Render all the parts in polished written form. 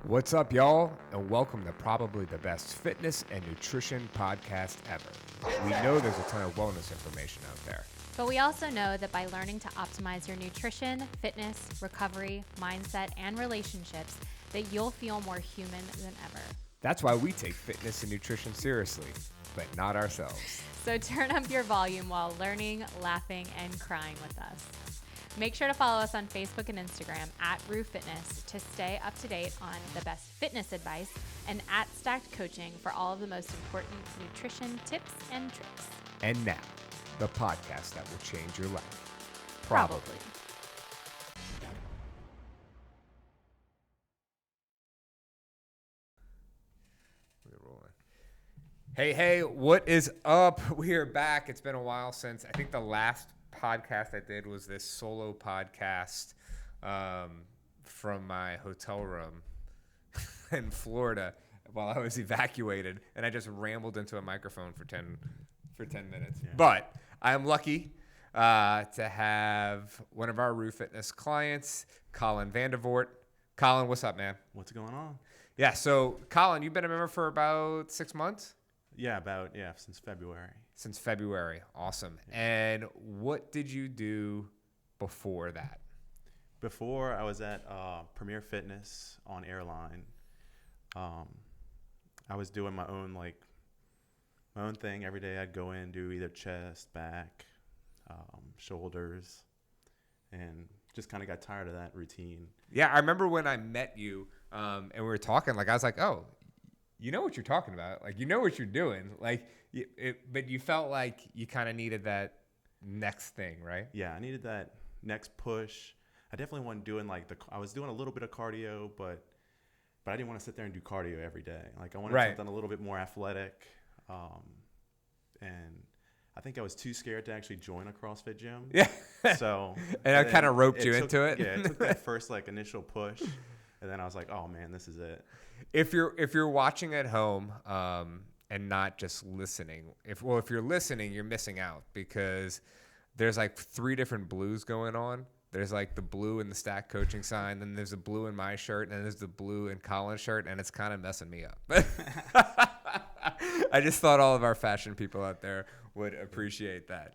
What's up, y'all, and welcome to probably the best fitness and nutrition podcast ever. We know there's a ton of wellness information out there. But we also know that by learning to optimize your nutrition, fitness, recovery, mindset, and relationships, that you'll feel more human than ever. That's why we take fitness and nutrition seriously, but not ourselves. So turn up your volume while learning, laughing, and crying with us. Make sure to follow us on Facebook and Instagram at Roux Fitness to stay up to date on the best fitness advice, and at Stacked Coaching for all of the most important nutrition tips and tricks. And now, the podcast that will change your life. Probably. We're rolling. Hey, what is up? We are back. It's been a while since, I think the last podcast I did was this solo podcast from my hotel room in Florida while I was evacuated, and I just rambled into a microphone for 10 minutes. Yeah. But I am lucky to have one of our Roux Fitness clients, Colin Vandervoort. Colin, what's up, man? What's going on? Yeah, so Colin, you've been a member for about 6 months? Yeah, since February. Since February. Awesome. Yeah. And what did you do before that? Before, I was at Premier Fitness on Airline. I was doing my own thing every day. I'd go in, do either chest, back, shoulders, and just kind of got tired of that routine. Yeah, I remember when I met you and we were talking, I was like, oh, you know what you're talking about. You know what you're doing. But you felt like you kind of needed that next thing, right? Yeah, I needed that next push. I definitely wasn't doing I was doing a little bit of cardio, but I didn't want to sit there and do cardio every day. I wanted something a little bit more athletic. And I think I was too scared to actually join a CrossFit gym. Yeah. So and I kind of roped you into it. Yeah, it took that first initial push, and then I was like, oh man, this is it. If you're watching at home and not just listening, if you're listening, you're missing out because there's 3 different blues going on. There's the blue in the Stack Coaching sign, then there's the blue in my shirt, and then there's the blue in Colin's shirt, and it's kind of messing me up. I just thought all of our fashion people out there would appreciate that.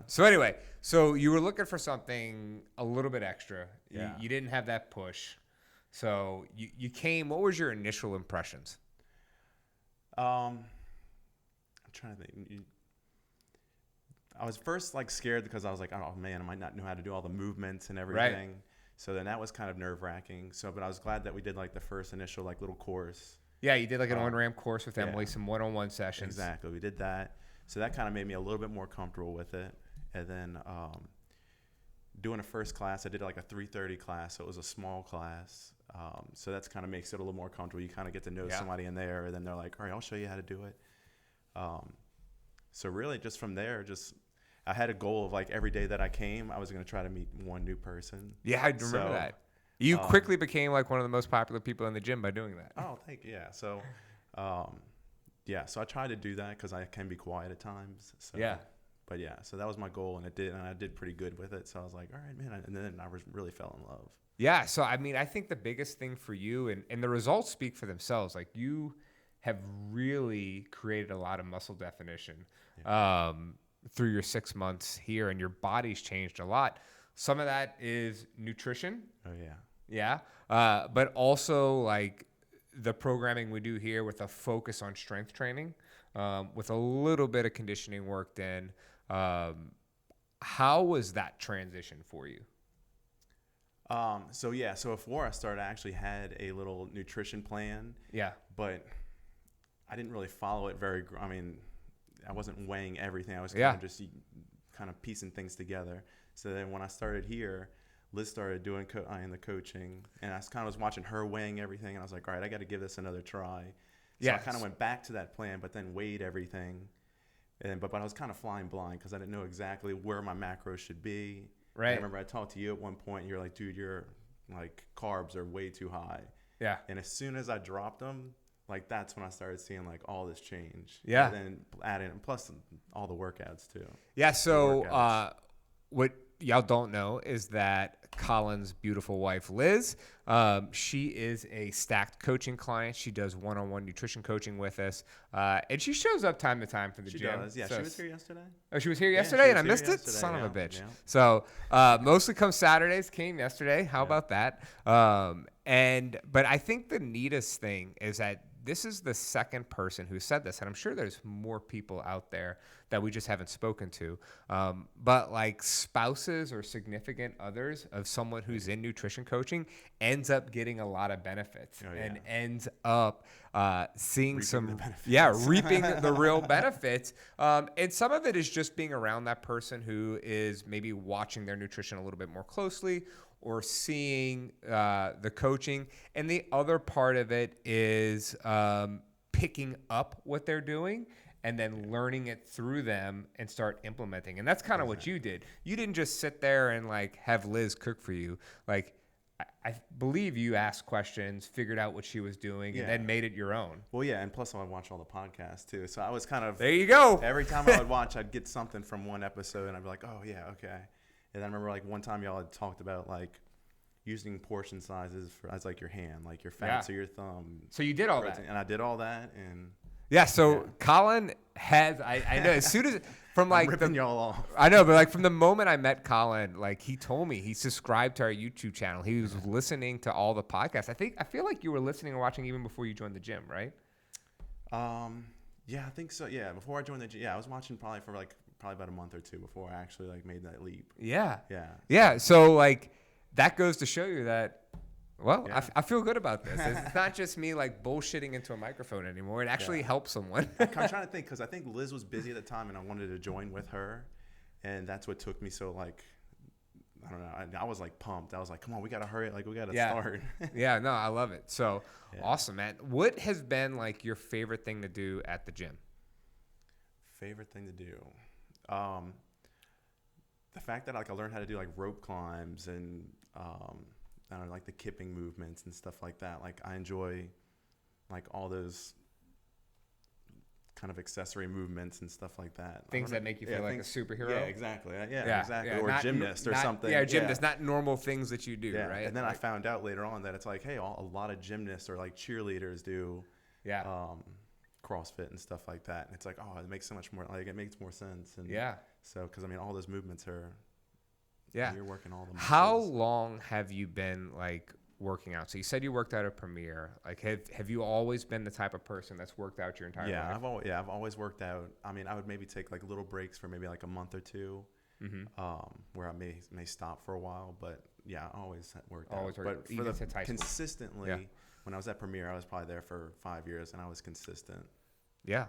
So anyway, so you were looking for something a little bit extra. Yeah. You didn't have that push. So you came, what was your initial impressions? I'm trying to think. I was first scared because I was like, oh man, I might not know how to do all the movements and everything. Right. So then that was kind of nerve wracking. But I was glad that we did the first initial little course. Yeah, you did an on-ramp course with Emily, some one-on-one sessions. Exactly, we did that. So that kind of made me a little bit more comfortable with it. And then doing a first class, I did a 3:30 class. So it was a small class. So that's kind of makes it a little more comfortable. You kind of get to know somebody in there, and then they're like, all right, I'll show you how to do it. So really just from there, I had a goal of every day that I came, I was going to try to meet one new person. Yeah, I remember that. You quickly became one of the most popular people in the gym by doing that. Oh, thank you. Yeah. So, so I tried to do that because I can be quiet at times. So, yeah. But yeah, so that was my goal, and I did pretty good with it. So I was like, all right, man. And then I really fell in love. Yeah. So, I think the biggest thing for you, and the results speak for themselves, you have really created a lot of muscle definition through your 6 months here, and your body's changed a lot. Some of that is nutrition. Oh, yeah. Yeah. But also the programming we do here with a focus on strength training, with a little bit of conditioning worked in. How was that transition for you? So before I started, I actually had a little nutrition plan. Yeah. But I didn't really follow it I wasn't weighing everything. I was kind of just kind of piecing things together. So then when I started here, Liz started doing the coaching, and I kind of was watching her weighing everything, and I was like, all right, I got to give this another try. So I kind of went back to that plan, but then weighed everything. But I was kind of flying blind because I didn't know exactly where my macros should be. Right. I remember I talked to you at one point, and you're like, dude, your carbs are way too high. Yeah. And as soon as I dropped them, that's when I started seeing all this change. Yeah. And then adding, plus all the workouts too. Yeah. So what y'all don't know is that Colin's beautiful wife, Liz, she is a stacked coaching client. She does one-on-one nutrition coaching with us. And she shows up time to time for the She gym. does. Yeah, So she was here yesterday. Oh, she was here Yeah, yesterday, she and I was here missed it? yesterday, Son of a yeah, bitch. yeah. So mostly comes Saturdays, came yesterday. How about that? But I think the neatest thing is that this is the second person who said this, and I'm sure there's more people out there that we just haven't spoken to. But like spouses or significant others of someone who's in nutrition coaching ends up getting a lot of benefits and ends up seeing reaping the real benefits. And some of it is just being around that person who is maybe watching their nutrition a little bit more closely or seeing the coaching. And the other part of it is picking up what they're doing and then learning it through them and start implementing. And that's kind of what you did. You didn't just sit there and like have Liz cook for you. Like I believe you asked questions, figured out what she was doing, and then made it your own. Well, yeah, and plus I would watch all the podcasts too. So I was kind of there you go. Every time I would watch, I'd get something from one episode, and I'd be like, oh yeah, okay. And I remember like one time y'all had talked about like using portion sizes as like your hand, like your fats or your thumb. So you did all protein. that, and I did all that, and Colin has I know as soon as from like I'm ripping y'all off. I know, but like from the moment I met Colin, like he told me he subscribed to our YouTube channel. He was listening to all the podcasts. I feel like you were listening and watching even before you joined the gym, right? Yeah, I think so. Yeah, before I joined the gym, I was watching probably about a month or two before I actually like made that leap. Yeah. So like that goes to show you that. Well, I feel good about this. It's not just me like bullshitting into a microphone anymore. It actually helps someone. I'm trying to think because I think Liz was busy at the time and I wanted to join with her. And that's what took me so like, I don't know. I was like pumped. I was like, come on, we got to hurry. Like we got to start. Yeah, no, I love it. So awesome, man. What has been like your favorite thing to do at the gym? Favorite thing to do? The fact that like I learned how to do like rope climbs and, I don't know, like the kipping movements and stuff like that. Like I enjoy like all those kind of accessory movements and stuff like that. Things that make you feel like a superhero. Yeah, exactly. Exactly. Or a gymnast or something. Yeah, gymnast, not normal things that you do, right? And then I found out later on that it's like, hey, a lot of gymnasts or like cheerleaders do CrossFit and stuff like that. And it's like, oh, it makes so much more, like it makes more sense. And so, because I mean, all those movements are, you're working all the muscles. How long have you been like working out? So you said you worked out at Premier. Like, have you always been the type of person that's worked out your entire life? I've always worked out. I mean, I would maybe take like little breaks for maybe like a month or two, where I may stop for a while. But yeah, I always worked out. But for consistently, when I was at Premier, I was probably there for 5 years, and I was consistent. Yeah,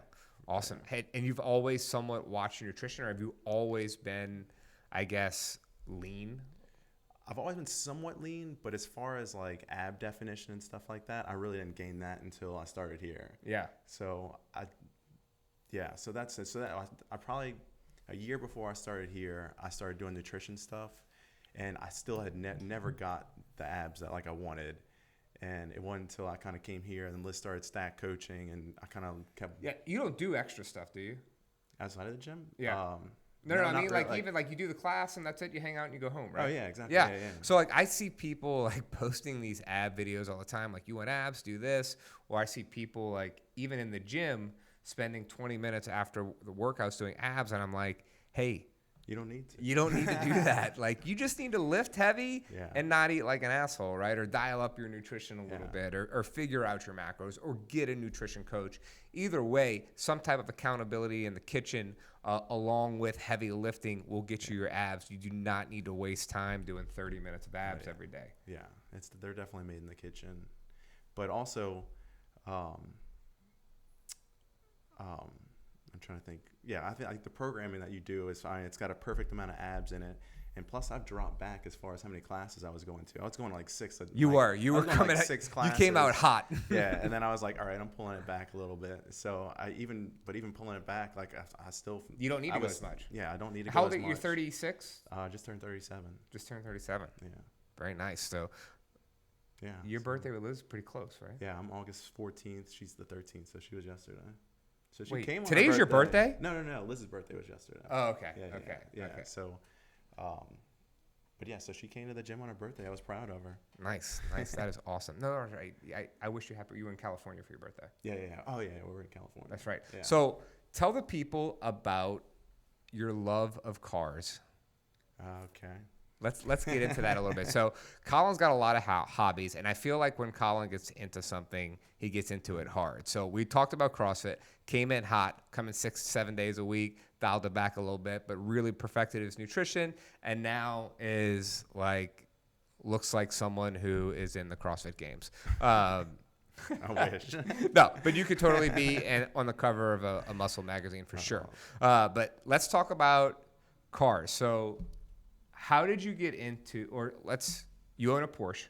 awesome. Hey, and you've always somewhat watched your nutrition, or have you always been, I guess, lean? I've always been somewhat lean, but as far as like ab definition and stuff like that, I really didn't gain that until I started here. Yeah. So so that's it. So that I probably a year before I started here, I started doing nutrition stuff, and I still had never got the abs that like I wanted. And it wasn't until I kind of came here and then Liz started stack coaching, and I kind of kept. Yeah, you don't do extra stuff, do you? Outside of the gym? Yeah. No, I mean, like even like you do the class and that's it. You hang out and you go home, right? Oh yeah, exactly. Yeah. So like I see people like posting these ab videos all the time. Like, you want abs, do this. Or I see people like even in the gym spending 20 minutes after the workouts doing abs, and I'm like, hey, you don't need to. You don't need to do that. Like, you just need to lift heavy and not eat like an asshole, right? Or dial up your nutrition a little bit, or figure out your macros, or get a nutrition coach. Either way, some type of accountability in the kitchen along with heavy lifting will get you your abs. You do not need to waste time doing 30 minutes of abs every day. Yeah, they're definitely made in the kitchen. But also, I'm trying to think. Yeah, I think like the programming that you do is fine. It's got a perfect amount of abs in it. And plus, I've dropped back as far as how many classes I was going to. I was going to like 6. You were coming like 6 classes. You came out hot. Yeah, and then I was like, all right, I'm pulling it back a little bit. So even pulling it back, like I still. You don't need to go as much. Yeah, I don't need to go as much. How old are you? 36? Just turned 37. Just turned 37. Yeah. Very nice. So. Yeah. Your birthday with Liz is pretty close, right? Yeah, I'm August 14th. She's the 13th, so she was yesterday. So she Wait, came on today's your birthday? No. Liz's birthday was yesterday. Oh, okay. Yeah. So, but yeah, so she came to the gym on her birthday. I was proud of her. Nice. That is awesome. No, right. I wish you happy. You were in California for your birthday. Yeah. Oh yeah, we're in California. That's right. Yeah. So tell the people about your love of cars. Okay. Let's get into that a little bit. So Colin's got a lot of hobbies, and I feel like when Colin gets into something, he gets into it hard. So we talked about CrossFit, came in hot, coming 6-7 days a week, dialed it back a little bit, but really perfected his nutrition, and now is looks like someone who is in the CrossFit Games. I wish. No, but you could totally be on the cover of a muscle magazine for sure. But let's talk about cars. So how did you get into, you own a Porsche?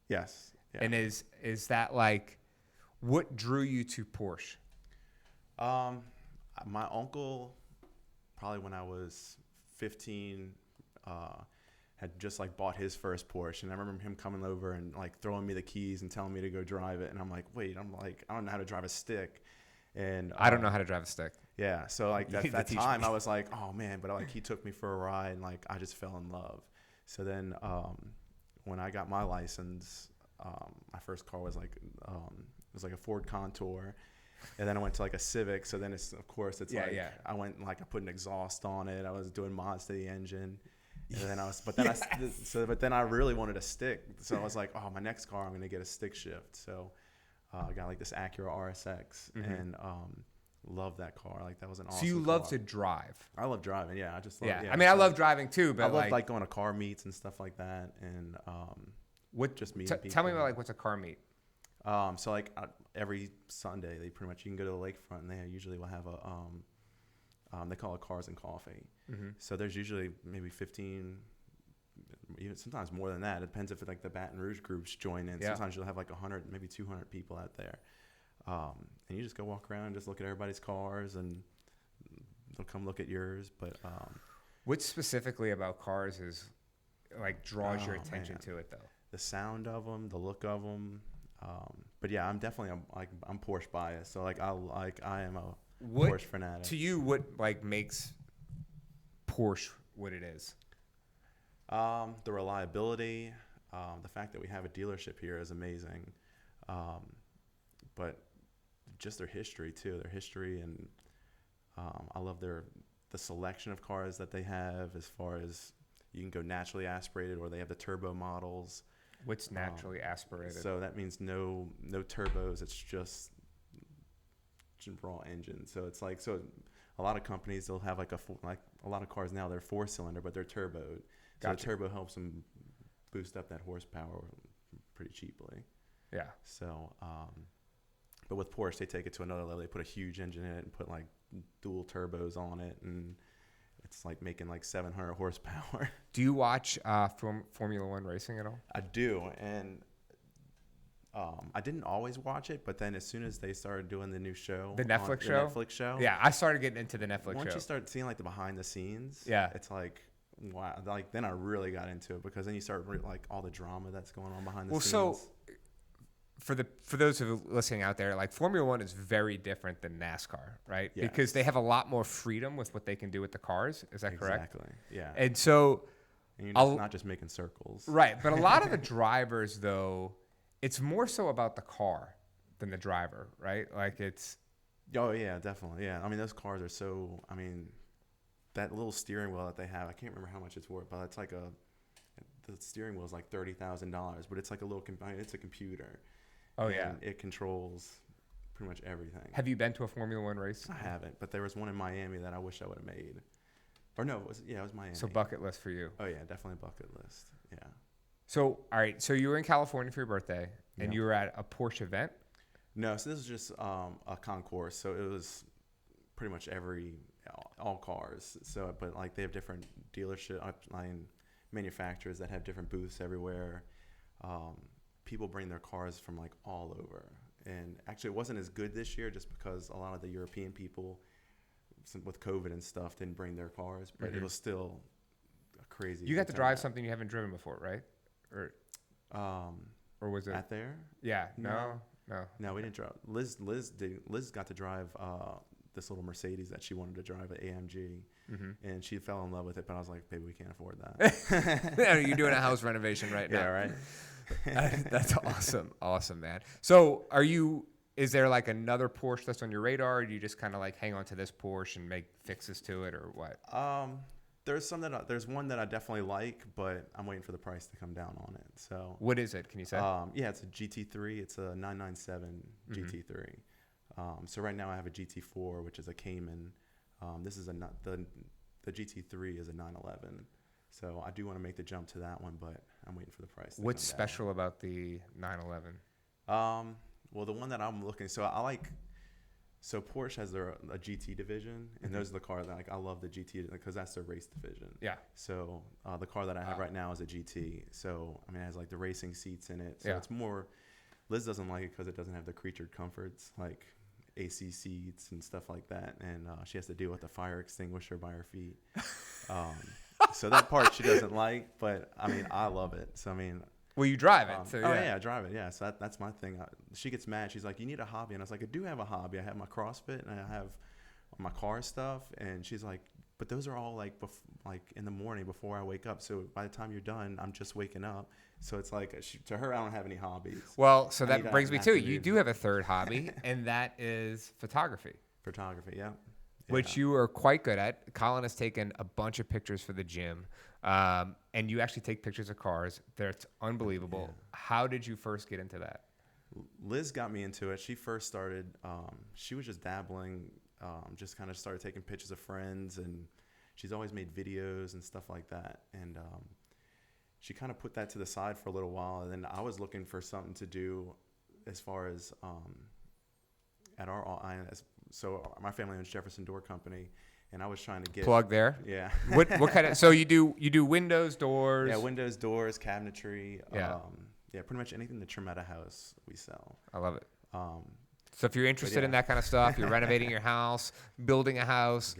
Yes. Yeah. And is that what drew you to Porsche? My uncle, probably when I was 15, had just bought his first Porsche, and I remember him coming over and throwing me the keys and telling me to go drive it, and I'm like, wait, I don't know how to drive a stick, and I don't know how to drive a stick. Yeah, so that time I was like, oh man, but he took me for a ride, and I just fell in love. So then when I got my license, my first car was it was a Ford Contour. And then I went to a Civic. So then it's I went I put an exhaust on it. I was doing mods to the engine. And then but then I really wanted a stick. So I was like, oh, my next car, I'm going to get a stick shift. So I got this Acura RSX and love that car. That was an awesome car. So you love to drive? I love driving. Yeah. I just love, I mean, I love driving too, but I love going to car meets and stuff like that. And just meeting people. Tell me about what's a car meet? So every Sunday, you can go to the lakefront, and they usually will have they call it Cars and Coffee. Mm-hmm. So there's usually maybe 15, even sometimes more than that. It depends if the Baton Rouge groups join in. Yeah. Sometimes you'll have 100, maybe 200 people out there. And you just go walk around and just look at everybody's cars, and they'll come look at yours. But what specifically about cars is draws your attention to it, though? The sound of them, the look of them. But yeah, I'm definitely I'm Porsche biased. So I am a Porsche fanatic. To you, what makes Porsche what it is? The reliability, the fact that we have a dealership here is amazing. But just their history too. Their history, and I love the selection of cars that they have. As far as you can go naturally aspirated, or they have the turbo models. What's naturally aspirated? So that means no turbos. It's just raw engine. So it's so a lot of companies, they'll have a lot of cars now, they're 4-cylinder, but they're turboed. Gotcha. So the turbo helps them boost up that horsepower pretty cheaply. Yeah. So, but with Porsche, they take it to another level. They put a huge engine in it and put dual turbos on it, and it's making 700 horsepower. Do you watch Formula One racing at all? I do, and I didn't always watch it, but then as soon as they started doing the new show, the Netflix show, yeah, I started getting into the Netflix show. Once you start seeing the behind the scenes, yeah, it's wow. Then I really got into it, because then you start all the drama that's going on behind the scenes. So for those who are listening out there, Formula One is very different than NASCAR, right? Yes. Because they have a lot more freedom with what they can do with the cars. Is that correct? Exactly. Yeah. And so, and you're not just making circles, right? But a lot of the drivers, though, it's more so about the car than the driver, right? It's. Oh yeah, definitely. Yeah. I mean, those cars are so. I mean, that little steering wheel that they have, I can't remember how much it's worth, but it's the steering wheel is $30,000, but it's a little. It's a computer. Oh yeah. It controls pretty much everything. Have you been to a Formula One race? I haven't, but there was one in Miami that I wish I would have made. Or no, it was Miami. So bucket list for you. Oh yeah, definitely bucket list. Yeah. So all right, so you were in California for your birthday, and you were at a Porsche event? No, so this is just a concourse. So it was pretty much all cars. So, but they have different dealership manufacturers that have different booths everywhere. People bring their cars from all over, and actually it wasn't as good this year just because a lot of the European people with COVID and stuff didn't bring their cars, but it was still a crazy. You got to drive something you haven't driven before, right? Or was it out there? Yeah. No, we didn't drive. Liz got to drive this little Mercedes that she wanted to drive at AMG, and she fell in love with it. But I was like, baby, we can't afford that. You're doing a house renovation right now. Yeah, right. That's awesome, man. So is there like another Porsche that's on your radar, or do you just kind of like hang on to this Porsche and make fixes to it, or what? There's one that I definitely like, but I'm waiting for the price to come down on it. So what is it? Can you say? Yeah, it's a GT3. It's a 997 GT3. So right now I have a GT4, which is a Cayman. This is the GT3 is a 911. So I do want to make the jump to that one, but I'm waiting for the price. What's special about the 911? Well, the one that I'm looking, so Porsche has a GT division, and those are the cars that I love the GT because that's their race division. Yeah. So the car that I have right now is a GT. So I mean, it has like the racing seats in it. So it's more. Liz doesn't like it because it doesn't have the creatured comforts like AC seats and stuff like that, and she has to deal with the fire extinguisher by her feet. So that part she doesn't like, but I mean, I love it. So I mean. Well, you drive it. So, I drive it. Yeah. So that's my thing. She gets mad. She's like, you need a hobby. And I was like, I do have a hobby. I have my CrossFit and I have my car stuff. And she's like, but those are all like in the morning before I wake up. So by the time you're done, I'm just waking up. So it's like, to her, I don't have any hobbies. Well, so that brings me to, you do have a third hobby, and that is photography. Photography, yeah. Which you are quite good at. Colin has taken a bunch of pictures for the gym. And you actually take pictures of cars. That's unbelievable. Yeah. How did you first get into that? Liz got me into it. She first started, she was just dabbling, just kind of started taking pictures of friends, and she's always made videos and stuff like that. And she kind of put that to the side for a little while. And then I was looking for something to do as far as so my family owns Jefferson Door Company. And I was trying to get plug there. Yeah. What kind of? So you do windows, doors. Yeah, windows, doors, cabinetry. Yeah. Pretty much anything to trim out a house we sell. I love it. So if you're interested in that kind of stuff, you're renovating your house, building a house,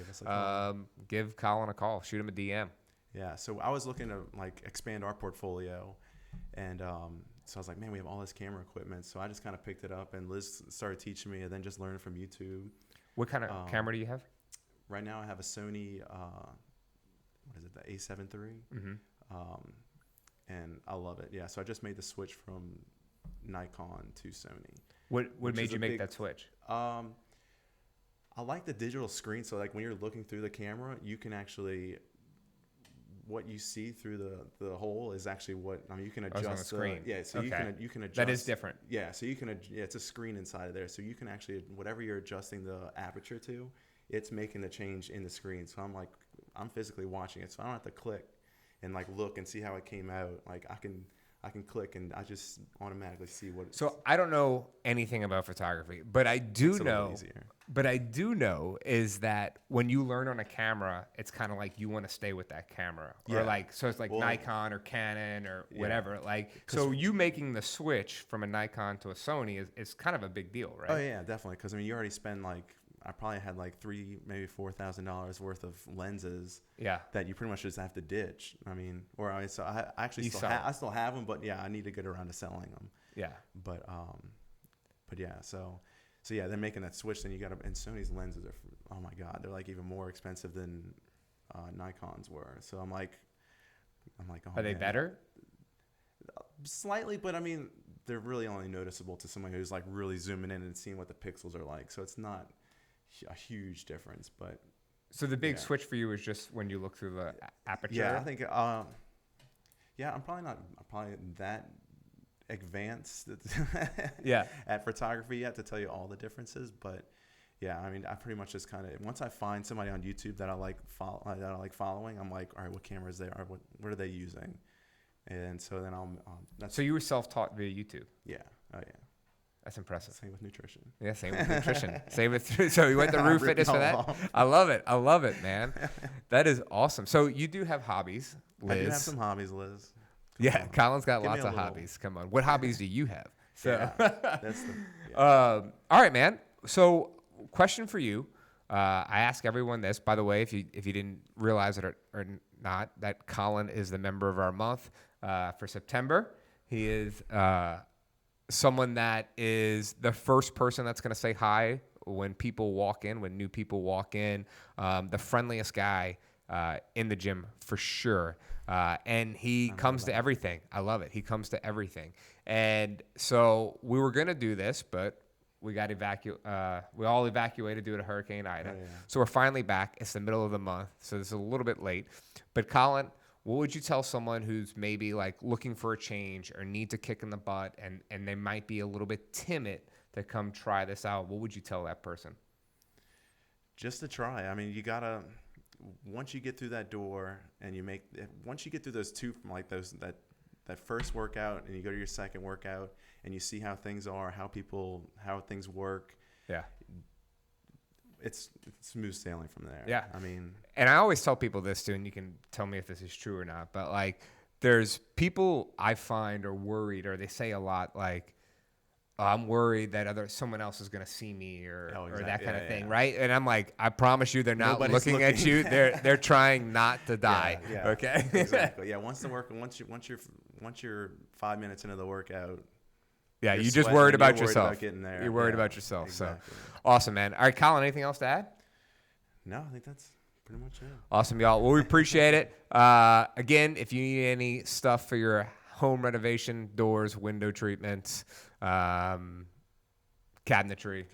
give Colin a call. Shoot him a DM. Yeah. So I was looking to like expand our portfolio, and so I was like, man, we have all this camera equipment. So I just kind of picked it up, and Liz started teaching me, and then just learning from YouTube. What kind of camera do you have? Right now I have a Sony, the A7 III, and I love it. Yeah, so I just made the switch from Nikon to Sony. What made you make that switch? I like the digital screen, so like when you're looking through the camera, you can actually, what you see through the hole is actually you can adjust on the screen. So you can adjust. That is different. Yeah, so you can it's a screen inside of there, so you can actually, whatever you're adjusting the aperture to, it's making the change in the screen. So I'm physically watching it. So I don't have to click and like look and see how it came out. Like I can click and I just automatically see what it's. So I don't know anything about photography, but I do know. But I do know is that when you learn on a camera, it's kind of like you want to stay with that camera, or so it's like Nikon or Canon or whatever. So you making the switch from a Nikon to a Sony is kind of a big deal, right? Oh yeah, definitely. Because I mean, you already spend I probably had like $3,000, maybe $4,000 worth of lenses. Yeah. That you pretty much just have to ditch. I mean, I actually still have them, but yeah, I need to get around to selling them. Yeah. But yeah, so yeah, they're making that switch. Then you got to, and Sony's lenses are, oh my God, they're like even more expensive than Nikon's were. So I'm like, oh, are they better? Slightly, but I mean, they're really only noticeable to someone who's like really zooming in and seeing what the pixels are like. So it's not a huge difference, but so the big switch for you is just when you look through the aperture. Yeah, I think I'm probably that advanced at photography yet to tell you all the differences, but yeah, I mean, I pretty much just kind of, once I find somebody on YouTube that I like following, I'm like, all right, what cameras they are, what are they using, and so then so you were self-taught via YouTube. Yeah. Oh yeah. That's impressive. Same with nutrition. Yeah, same with nutrition. So you went to Roux Fitness for that? I love it, man. That is awesome. So you do have hobbies, Liz. I do have some hobbies, Liz. Colin's got lots of hobbies. Come on. What hobbies do you have? So, that's all right, man. So question for you. I ask everyone this, by the way, if you didn't realize it or not, that Colin is the member of our month for September. He is someone that is the first person that's going to say hi when people walk in, when new people walk in. The friendliest guy in the gym for sure. And he comes to everything. I love it. He comes to everything. And so we were going to do this, but we got we all evacuated due to Hurricane Ida. Oh, yeah. So we're finally back. It's the middle of the month, so this is a little bit late. But Colin, what would you tell someone who's maybe like looking for a change or needs a kick in the butt and they might be a little bit timid to come try this out? What would you tell that person? Just to try. I mean, you gotta, once you get through that door and once you get through those two, like that first workout and you go to your second workout and you see how things are, how things work. Yeah. It's smooth sailing from there. Yeah. I mean, and I always tell people this too, and you can tell me if this is true or not, but like there's people I find are worried, or they say a lot like, I'm worried that someone else is going to see me or that kind of thing, right? And I'm like, I promise you, they're not Nobody's looking at you. They're trying not to die. Yeah. Okay. Exactly. Yeah. Once you're 5 minutes into the workout. Yeah. You just worried about yourself. About getting there. You're worried about yourself. Exactly. So awesome, man. All right, Colin, anything else to add? No, I think that's pretty much it. Awesome, y'all. Well, we appreciate it. Again, if you need any stuff for your home renovation, doors, window treatments, cabinetry,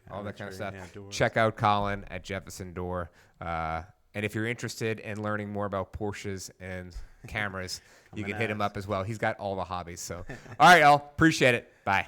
all that kind of stuff, check out Colin at Jefferson Door. And if you're interested in learning more about Porsches and cameras, you can hit him up as well. He's got all the hobbies. So, all right, y'all. Appreciate it. Bye.